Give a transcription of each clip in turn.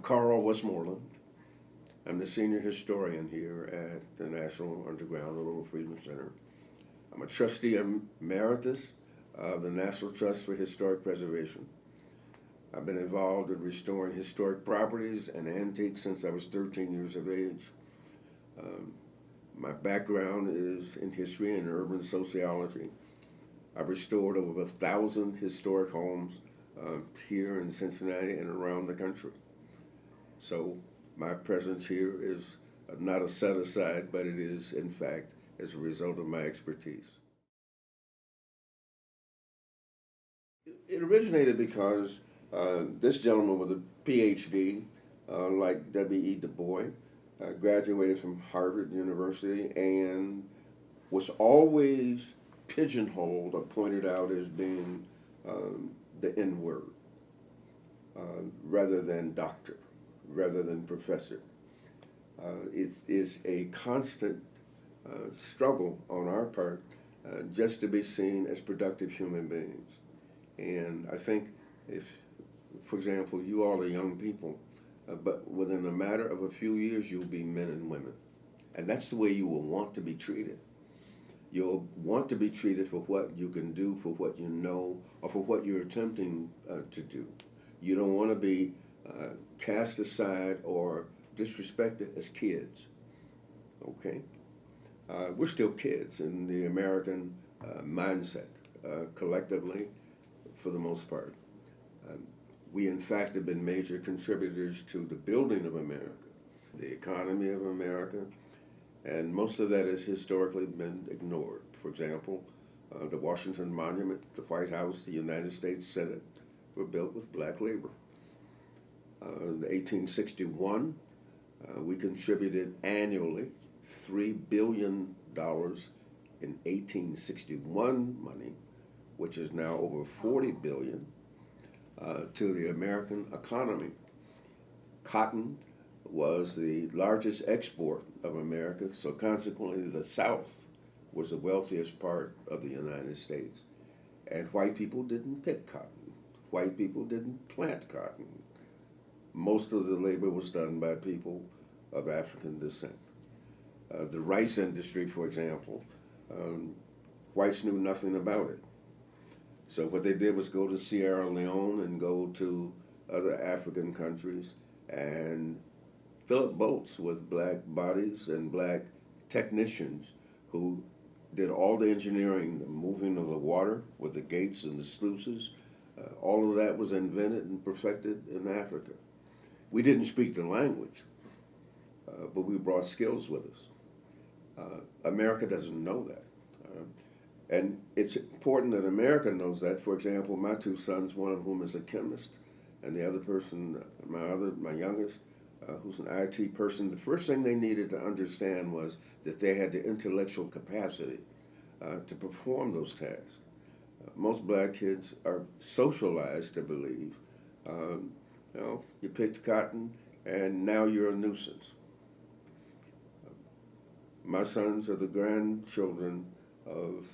Carl Westmoreland. I'm the senior historian here at the National Underground Rural Freedom Center. I'm a trustee emeritus of the National Trust for Historic Preservation. I've been involved in restoring historic properties and antiques since I was 13 years of age. My background is in history and urban sociology. I've restored over 1,000 historic homes here in Cincinnati and around the country. So my presence here is not a set-aside, but it is, in fact, as a result of my expertise. It originated because this gentleman with a PhD, like W.E. Du Bois, graduated from Harvard University and was always pigeonholed or pointed out as being the N-word rather than doctor, rather than professor. It is a constant struggle on our part just to be seen as productive human beings. And I think if, for example, you all are young people, but within a matter of a few years, you'll be men and women. And that's the way you will want to be treated. You'll want to be treated for what you can do, for what you know, or for what you're attempting to do. You don't want to be cast aside or disrespected as kids, okay? We're still kids in the American mindset, collectively, for the most part. We, in fact, have been major contributors to the building of America, the economy of America, and most of that has historically been ignored. For example, the Washington Monument, the White House, the United States Senate were built with black labor. In 1861, we contributed annually $3 billion in 1861 money, which is now over $40 billion, to the American economy. Cotton was the largest export of America, so consequently the South was the wealthiest part of the United States. And white people didn't pick cotton. White people didn't plant cotton. Most of the labor was done by people of African descent. The rice industry, for example, whites knew nothing about it. So what they did was go to Sierra Leone and go to other African countries and fill up boats with black bodies and black technicians who did all the engineering, the moving of the water with the gates and the sluices. All of that was invented and perfected in Africa. We didn't speak the language, but we brought skills with us. America doesn't know that. And it's important that America knows that. For example, my two sons, one of whom is a chemist, and the other person, my youngest, who's an IT person, the first thing they needed to understand was that they had the intellectual capacity to perform those tasks. Most black kids are socialized to believe, you picked cotton and now you're a nuisance. My sons are the grandchildren of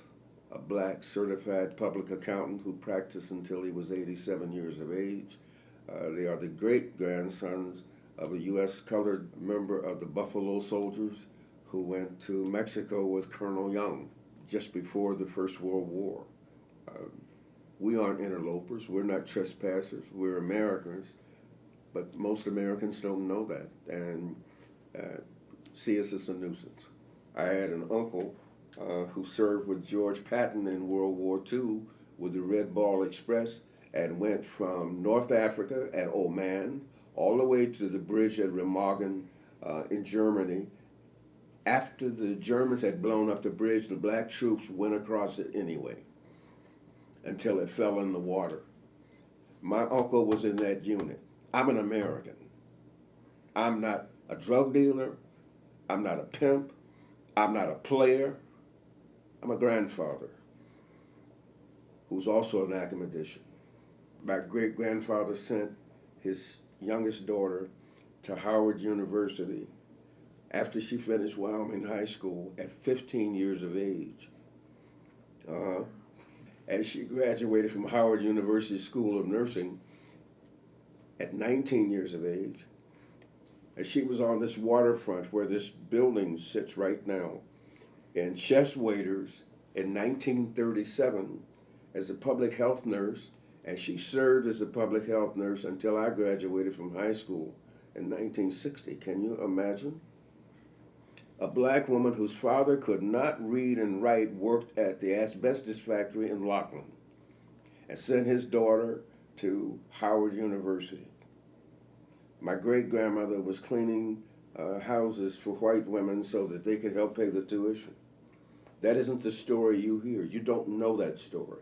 a black certified public accountant who practiced until he was 87 years of age. They are the great-grandsons of a U.S. colored member of the Buffalo Soldiers who went to Mexico with Colonel Young just before the First World War. We aren't interlopers, we're not trespassers, we're Americans, but most Americans don't know that and see us as a nuisance. I had an uncle who served with George Patton in World War II with the Red Ball Express and went from North Africa at Oman all the way to the bridge at Remagen in Germany. After the Germans had blown up the bridge, the black troops went across it anyway until it fell in the water. My uncle was in that unit. I'm an American. I'm not a drug dealer. I'm not a pimp. I'm not a player. I'm a grandfather who's also an academician. My great-grandfather sent his youngest daughter to Howard University after she finished Wyoming High School at 15 years of age. As she graduated from Howard University School of Nursing at 19 years of age, And she was on this waterfront where this building sits right now, and chest waiters in 1937 as a public health nurse, and she served as a public health nurse until I graduated from high school in 1960. Can you imagine? A black woman whose father could not read and write worked at the asbestos factory in Lockland and sent his daughter to Howard University. My great-grandmother was cleaning houses for white women so that they could help pay the tuition. That isn't the story you hear. You don't know that story.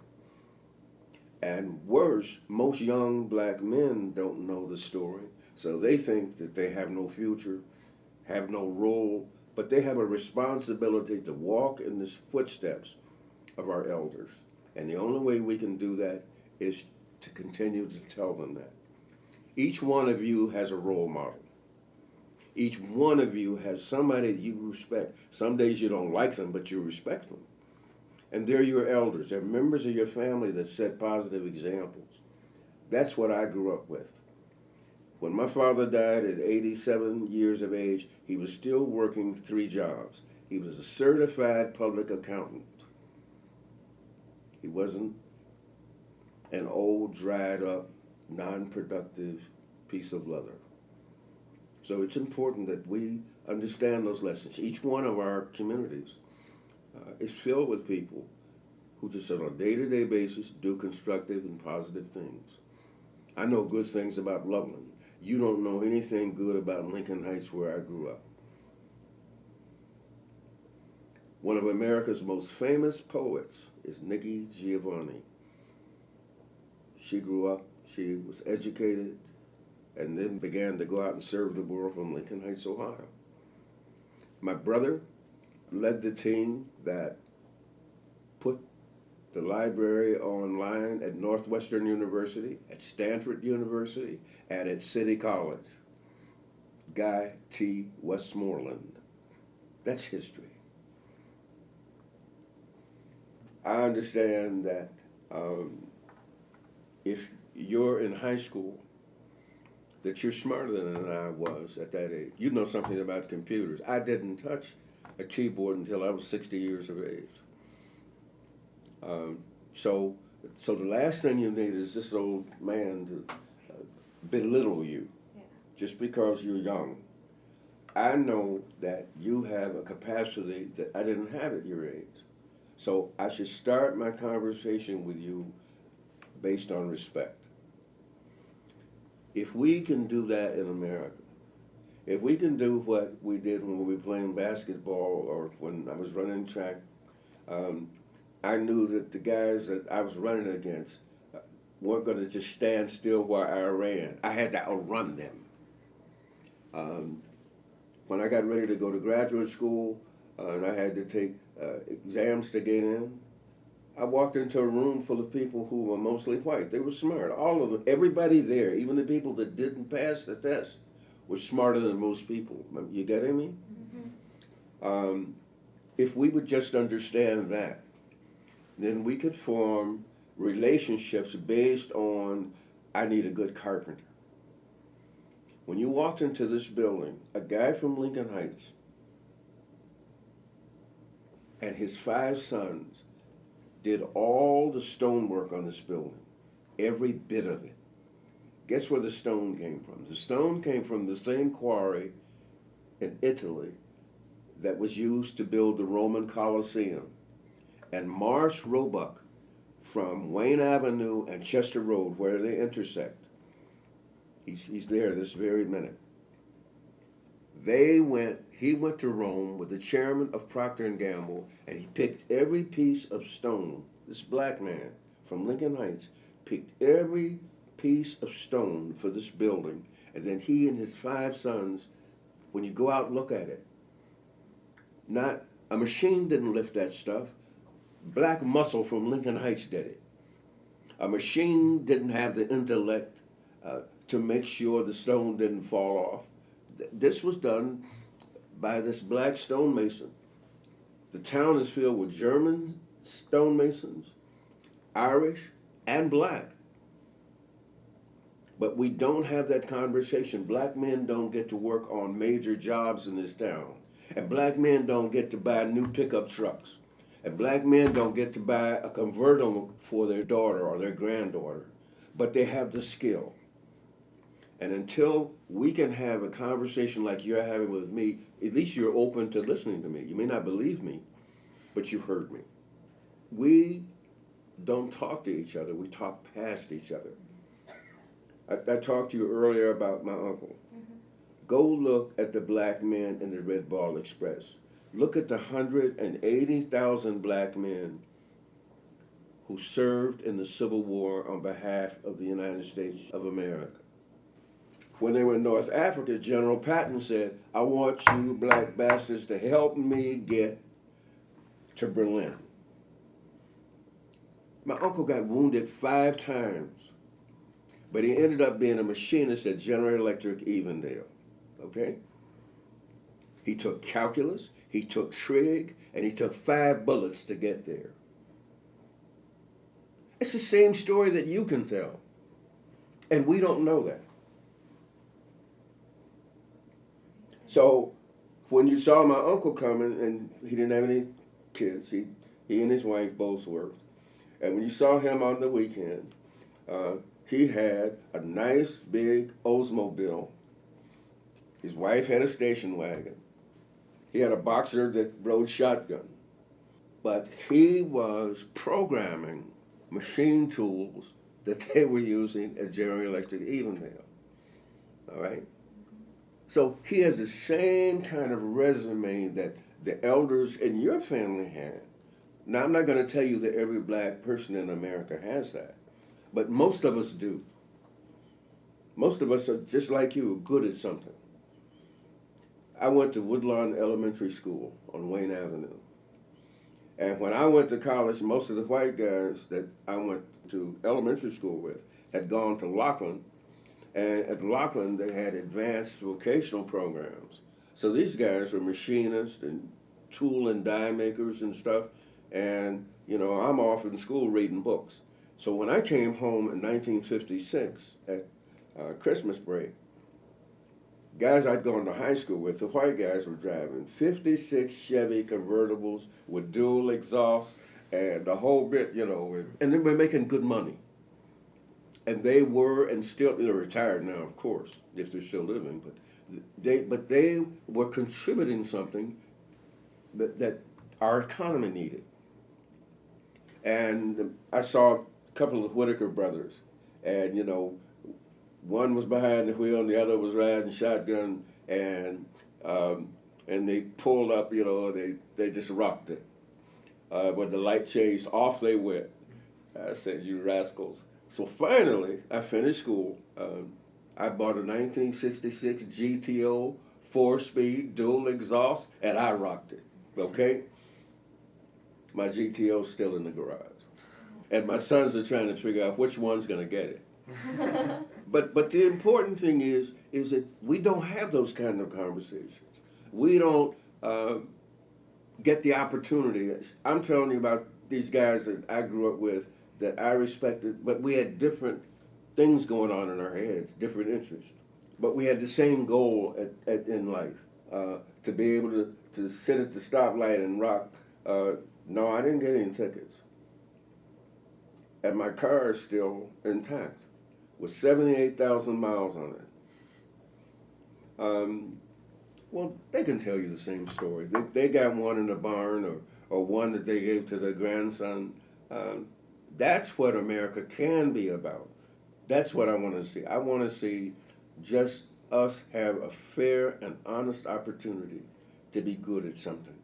And worse, most young black men don't know the story, so they think that they have no future, have no role, but they have a responsibility to walk in the footsteps of our elders. And the only way we can do that is to continue to tell them that. Each one of you has a role model. Each one of you has somebody you respect. Some days you don't like them, but you respect them. And they're your elders. They're members of your family that set positive examples. That's what I grew up with. When my father died at 87 years of age, he was still working 3 jobs. He was a certified public accountant. He wasn't an old, dried up, non-productive piece of leather. So it's important that we understand those lessons. Each one of our communities is filled with people who just on a day-to-day basis do constructive and positive things. I know good things about Loveland. You don't know anything good about Lincoln Heights where I grew up. One of America's most famous poets is Nikki Giovanni. She grew up, she was educated, and then began to go out and serve the world from Lincoln Heights, Ohio. My brother led the team that put the library online at Northwestern University, at Stanford University, and at City College. Guy T. Westmoreland. That's history. I understand that if you're in high school, that you're smarter than I was at that age. You know something about computers. I didn't touch a keyboard until I was 60 years of age. So the last thing you need is this old man to belittle you just because you're young. I know that you have a capacity that I didn't have at your age. So I should start my conversation with you based on respect. If we can do that in America, if we can do what we did when we were playing basketball or when I was running track, I knew that the guys that I was running against weren't going to just stand still while I ran. I had to outrun them. When I got ready to go to graduate school and I had to take exams to get in, I walked into a room full of people who were mostly white. They were smart. All of them, everybody there, even the people that didn't pass the test, were smarter than most people. You getting me? Mm-hmm. If we would just understand that, then we could form relationships based on, I need a good carpenter. When you walked into this building, a guy from Lincoln Heights and his 5 sons did all the stonework on this building, every bit of it. Guess where the stone came from? The stone came from the same quarry in Italy that was used to build the Roman Colosseum. And Morris Roebuck from Wayne Avenue and Chester Road, where they intersect, he's there this very minute. He went to Rome with the chairman of Procter & Gamble, and he picked every piece of stone. This black man from Lincoln Heights picked every piece of stone for this building, and then he and his 5 sons, when you go out and look at it, not a machine didn't lift that stuff. Black muscle from Lincoln Heights did it. A machine didn't have the intellect to make sure the stone didn't fall off. This was done by this black stonemason. The town is filled with German stonemasons, Irish, and black. But we don't have that conversation. Black men don't get to work on major jobs in this town. And black men don't get to buy new pickup trucks. And black men don't get to buy a convertible for their daughter or their granddaughter. But they have the skill. And until we can have a conversation like you're having with me, at least you're open to listening to me. You may not believe me, but you've heard me. We don't talk to each other. We talk past each other. I talked to you earlier about my uncle. Mm-hmm. Go look at the black men in the Red Ball Express. Look at the 180,000 black men who served in the Civil War on behalf of the United States of America. When they were in North Africa, General Patton said, I want you black bastards to help me get to Berlin. My uncle got wounded 5 times. But he ended up being a machinist at General Electric Evendale, okay? He took calculus, he took trig, and he took 5 bullets to get there. It's the same story that you can tell, and we don't know that. So when you saw my uncle coming, and he didn't have any kids, he and his wife both worked, and when you saw him on the weekend, he had a nice big Oldsmobile. His wife had a station wagon. He had a boxer that rode shotgun. But he was programming machine tools that they were using at General Electric Evendale. All right? So he has the same kind of resume that the elders in your family had. Now, I'm not going to tell you that every black person in America has that. But most of us do. Most of us are just like you, good at something. I went to Woodlawn Elementary School on Wayne Avenue. And when I went to college, most of the white guys that I went to elementary school with had gone to Laughlin. And at Laughlin, they had advanced vocational programs. So these guys were machinists and tool and die makers and stuff. And, you know, I'm off in school reading books. So when I came home in 1956 at Christmas break, guys I'd gone to high school with, the white guys were driving 56 Chevy convertibles with dual exhausts and the whole bit, you know, and they were making good money. And they were, and still, they're retired now, of course, if they're still living, but they were contributing something that our economy needed. And I saw couple of Whitaker brothers, and you know, one was behind the wheel and the other was riding shotgun, and they pulled up, you know, they just rocked it. When the light changed, off they went. I said, you rascals. So finally, I finished school. I bought a 1966 GTO 4-speed dual exhaust, and I rocked it, okay? My GTO's still in the garage. And my sons are trying to figure out which one's going to get it. But the important thing is that we don't have those kind of conversations. We don't get the opportunity. I'm telling you about these guys that I grew up with that I respected, but we had different things going on in our heads, different interests. But we had the same goal in life, to be able to sit at the stoplight and rock. No, I didn't get any tickets. And my car is still intact with 78,000 miles on it. Well, they can tell you the same story. They got one in the barn or one that they gave to their grandson. That's what America can be about. That's what I want to see. I want to see just us have a fair and honest opportunity to be good at something.